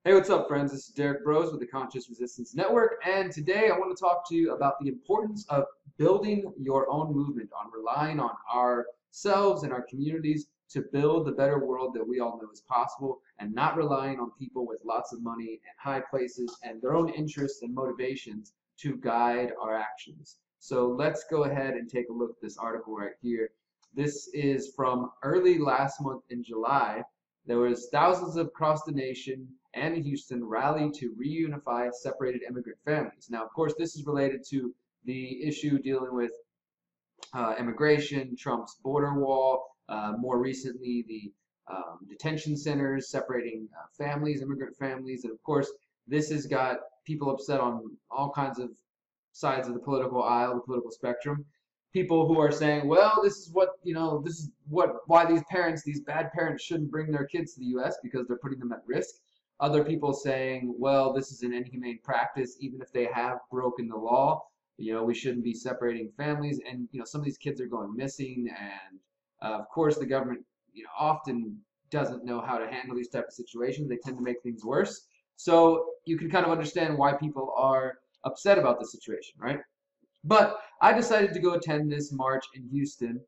Hey, what's up, friends? This is Derek Bros with the Conscious Resistance Network, and today I want to talk to you about the importance of building your own movement, on relying on ourselves and our communities to build the better world that we all know is possible, and not relying on people with lots of money and high places and their own interests and motivations to guide our actions. So let's go ahead and take a look at this article right here. This is from early last month in July. There was thousands across the nation and in Houston rallied to reunify separated immigrant families. Now, of course, this is related to the issue dealing with immigration, Trump's border wall, more recently the detention centers separating families, immigrant families, and of course, this has got people upset on all kinds of sides of the political aisle, the political spectrum. People who are saying, well, this is what, this is why these parents, these bad parents shouldn't bring their kids to the U.S. because they're putting them at risk. Other people saying, well, this is an inhumane practice, even if they have broken the law. We shouldn't be separating families. And, some of these kids are going missing. And, of course, the government, often doesn't know how to handle these type of situations. They tend to make things worse. So you can kind of understand why people are upset about the situation, right? But I decided to go attend this march in Houston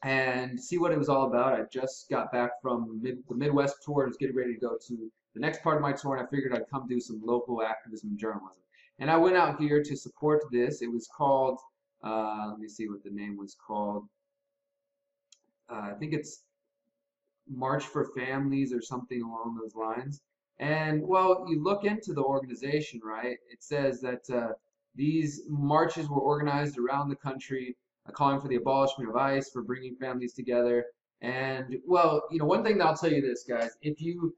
and see what it was all about. I just got back from the Midwest tour and was getting ready to go to the next part of my tour, and I figured I'd come do some local activism and journalism. And I went out here to support this. It was called, let me see what the name was called. I think it's March for Families or something along those lines. And well, you look into the organization, right? It says that these marches were organized around the country, calling for the abolishment of ICE, for bringing families together. And well, one thing that I'll tell you this, guys, if you've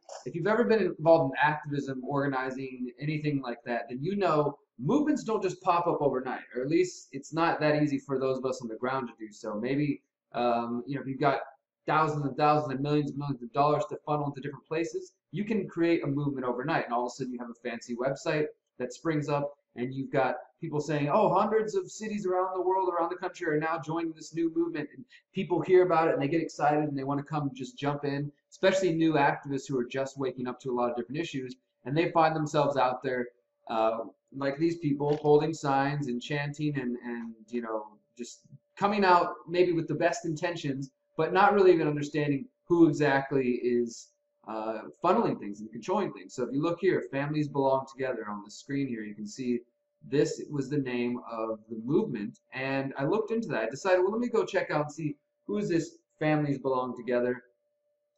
ever been involved in activism, organizing, anything like that, then movements don't just pop up overnight, or at least it's not that easy for those of us on the ground to do so. Maybe if you've got thousands and thousands and millions of dollars to funnel into different places, you can create a movement overnight. And all of a sudden you have a fancy website that springs up, and you've got people saying, oh, hundreds of cities around the world, around the country are now joining this new movement. And people hear about it and they get excited and they want to come just jump in, especially new activists who are just waking up to a lot of different issues. And they find themselves out there like these people holding signs and chanting and just coming out maybe with the best intentions, but not really even understanding who exactly is funneling things and controlling things. So if you look here, Families Belong Together on the screen here, you can see this was the name of the movement. And I looked into that. I decided, well, let me go check out and see who is this Families Belong Together.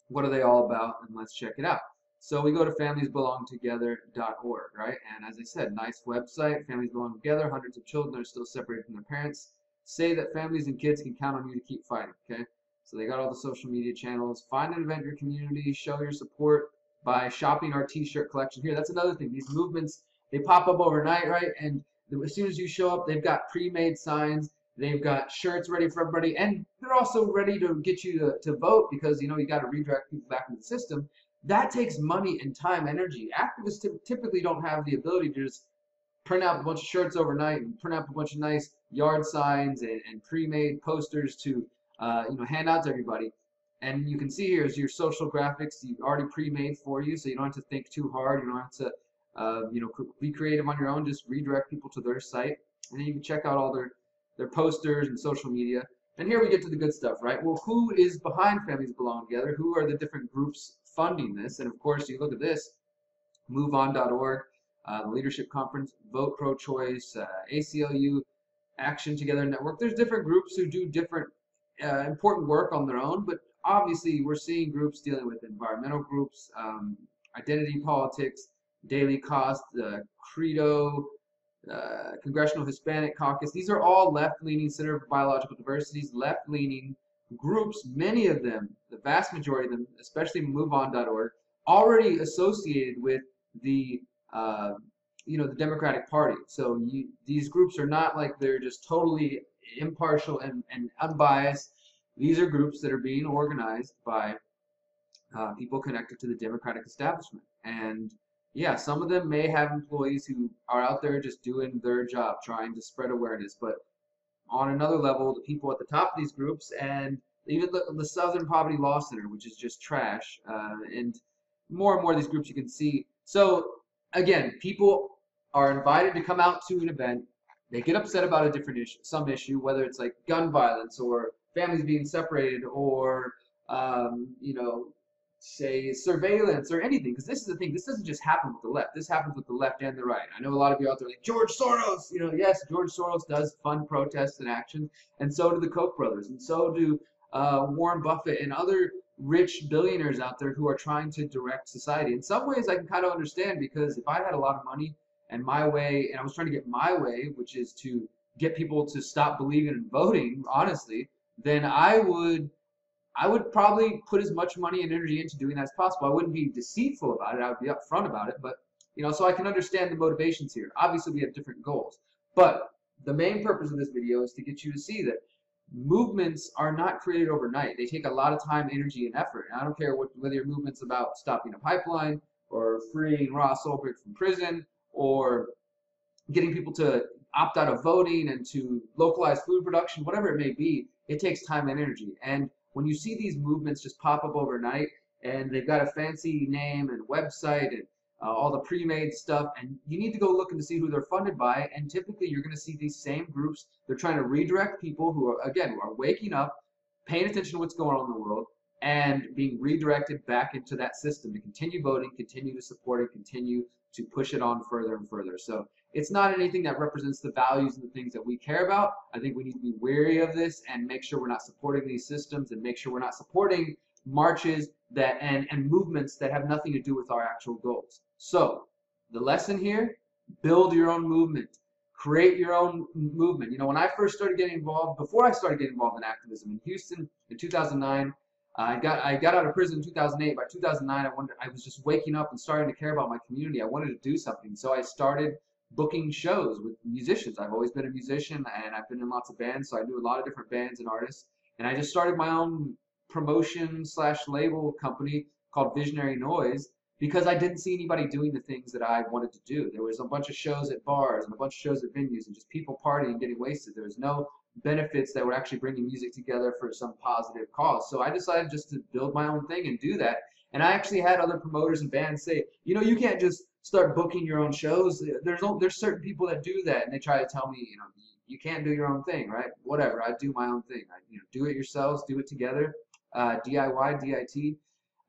What are they all about? And let's check it out. So we go to familiesbelongtogether.org, right? And as I said, nice website. Families Belong Together. Hundreds of children are still separated from their parents. Say that families and kids can count on you to keep fighting, okay? So they got all the social media channels. Find an event in your community. Show your support by shopping our t-shirt collection here. That's another thing. These movements, they pop up overnight, right? And as soon as you show up, they've got pre-made signs. They've got shirts ready for everybody, and they're also ready to get you to vote because you got to redirect people back into the system. That takes money and time, energy. Activists typically don't have the ability to just print out a bunch of shirts overnight and print out a bunch of nice yard signs and pre-made posters to hand out to everybody. And you can see here is your social graphics you already pre-made for you, so you don't have to think too hard. You don't have to be creative on your own. Just redirect people to their site, and then you can check out all their posters and social media. And here we get to the good stuff, right? Well, who is behind Families Belong Together? Who are the different groups funding this? And of course, you look at this, MoveOn.org, the Leadership Conference, Vote Pro-Choice, ACLU, Action Together Network. There's different groups who do different important work on their own, but obviously we're seeing groups dealing with environmental groups, identity politics, Daily Cost, Credo, Congressional Hispanic Caucus. These are all left-leaning Center for Biological Diversity's left-leaning groups, many of them, the vast majority of them, especially MoveOn.org, already associated with the the Democratic Party. So these groups are not like they're just totally impartial and unbiased. These are groups that are being organized by people connected to the Democratic establishment. And yeah, some of them may have employees who are out there just doing their job, trying to spread awareness. But on another level, the people at the top of these groups, and even the Southern Poverty Law Center, which is just trash, and more of these groups you can see So again, people are invited to come out to an event. They get upset about a different issue, some issue, whether it's like gun violence or families being separated or you know, say surveillance or anything. Because this is the thing. This doesn't just happen with the left. This happens with the left and the right. I know a lot of you out there like George Soros. You know, yes, George Soros does fund protests and actions, and so do the Koch brothers, and so do Warren Buffett and other rich billionaires out there who are trying to direct society. In some ways, I can kind of understand, because if I had a lot of money and my way, and I was trying to get my way, which is to get people to stop believing in voting, honestly, then I would probably put as much money and energy into doing that as possible. I wouldn't be deceitful about it. I would be upfront about it. But, you know, so I can understand the motivations here. Obviously, we have different goals. But the main purpose of this video is to get you to see that movements are not created overnight. They take a lot of time, energy, and effort. And I don't care whether your movement's about stopping a pipeline or freeing Ross Ulbricht from prison or getting people to opt out of voting and to localize food production, whatever it may be. It takes time and energy. And when you see these movements just pop up overnight and they've got a fancy name and website and all the pre-made stuff, and you need to go looking to see who they're funded by, and typically you're going to see these same groups. They're trying to redirect people who are, again, who are waking up, paying attention to what's going on in the world, and being redirected back into that system to continue voting, continue to support it, continue to push it on further and further. So it's not anything that represents the values and the things that we care about. I think we need to be wary of this and make sure we're not supporting these systems, and make sure we're not supporting marches that and movements that have nothing to do with our actual goals. So the lesson here: build your own movement, create your own movement. You know, when I first started getting involved, before I started getting involved in activism in Houston in 2009, I got out of prison in 2008. By 2009, I was just waking up and starting to care about my community. I wanted to do something, so I started booking shows with musicians. I've always been a musician, and I've been in lots of bands, so I knew a lot of different bands and artists. And I just started my own promotion/label company called Visionary Noise, because I didn't see anybody doing the things that I wanted to do. There was a bunch of shows at bars and a bunch of shows at venues and just people partying and getting wasted. There was no benefits that were actually bringing music together for some positive cause. So I decided just to build my own thing and do that. And I actually had other promoters and bands say, you know, you can't just start booking your own shows. There's certain people that do that, and they try to tell me, you know, you can't do your own thing, right? Whatever, I do my own thing. Do it yourselves, do it together. DIY, DIT.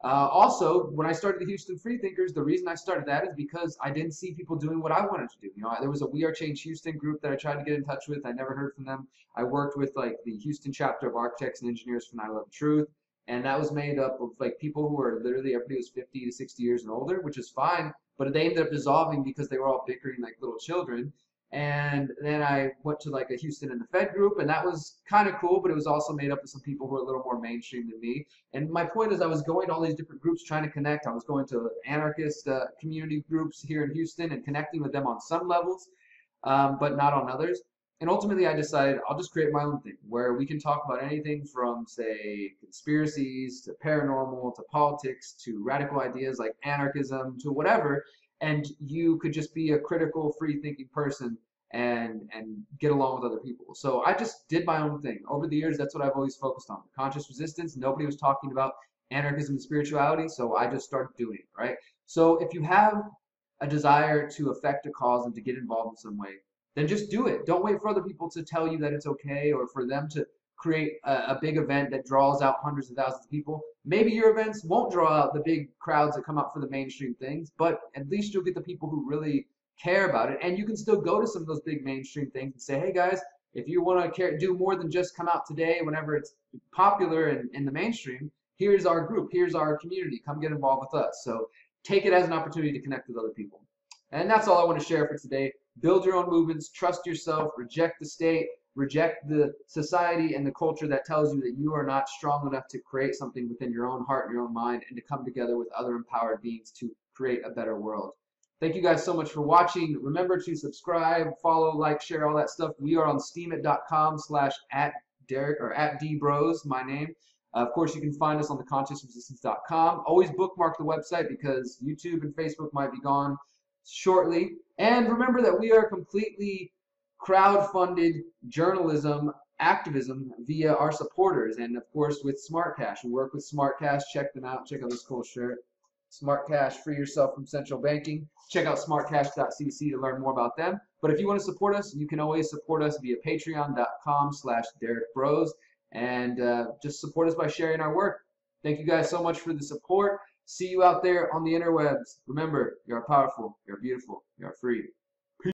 Also, when I started the Houston Freethinkers, the reason I started that is because I didn't see people doing what I wanted to do. You know, there was a We Are Change Houston group that I tried to get in touch with. I never heard from them. I worked with like the Houston chapter of Architects and Engineers for 9/11 Truth, and that was made up of like people who were literally, everybody was 50 to 60 years and older, which is fine, but they ended up dissolving because they were all bickering like little children. And then I went to like a Houston in the Fed group, and that was kind of cool, but it was also made up of some people who were a little more mainstream than me. And my point is, I was going to all these different groups trying to connect. I was going to anarchist community groups here in Houston and connecting with them on some levels, but not on others. And ultimately, I decided I'll just create my own thing where we can talk about anything from, say, conspiracies to paranormal to politics to radical ideas like anarchism to whatever. And you could just be a critical, free-thinking person and get along with other people. So I just did my own thing. Over the years, that's what I've always focused on. Conscious resistance. Nobody was talking about anarchism and spirituality, so I just started doing it, right? So if you have a desire to affect a cause and to get involved in some way, then just do it. Don't wait for other people to tell you that it's okay, or for them to create a big event that draws out hundreds of thousands of people. Maybe your events won't draw out the big crowds that come out for the mainstream things, but at least you'll get the people who really care about it. And you can still go to some of those big mainstream things and say, hey guys, if you want to do more than just come out today whenever it's popular in the mainstream, here's our group, here's our community, come get involved with us. So take it as an opportunity to connect with other people. And that's all I want to share for today. Build your own movements, trust yourself, reject the state, reject the society and the culture that tells you that you are not strong enough to create something within your own heart and your own mind, and to come together with other empowered beings to create a better world. Thank you guys so much for watching. Remember to subscribe, follow, like, share, all that stuff. We are on steemit.com/@Derek or @dbros, my name. Of course, you can find us on theconsciousresistance.com. Always bookmark the website because YouTube and Facebook might be gone shortly. And remember that we are completely crowd-funded journalism activism via our supporters, and of course with Smart Cash. We work with Smart Cash. Check them out. Check out this cool shirt. Smart Cash, free yourself from central banking. Check out smartcash.cc to learn more about them. But if you want to support us, you can always support us via patreon.com/DerekBros, and just support us by sharing our work. Thank you guys so much for the support. See you out there on the interwebs. Remember, you are powerful, you are beautiful, you are free.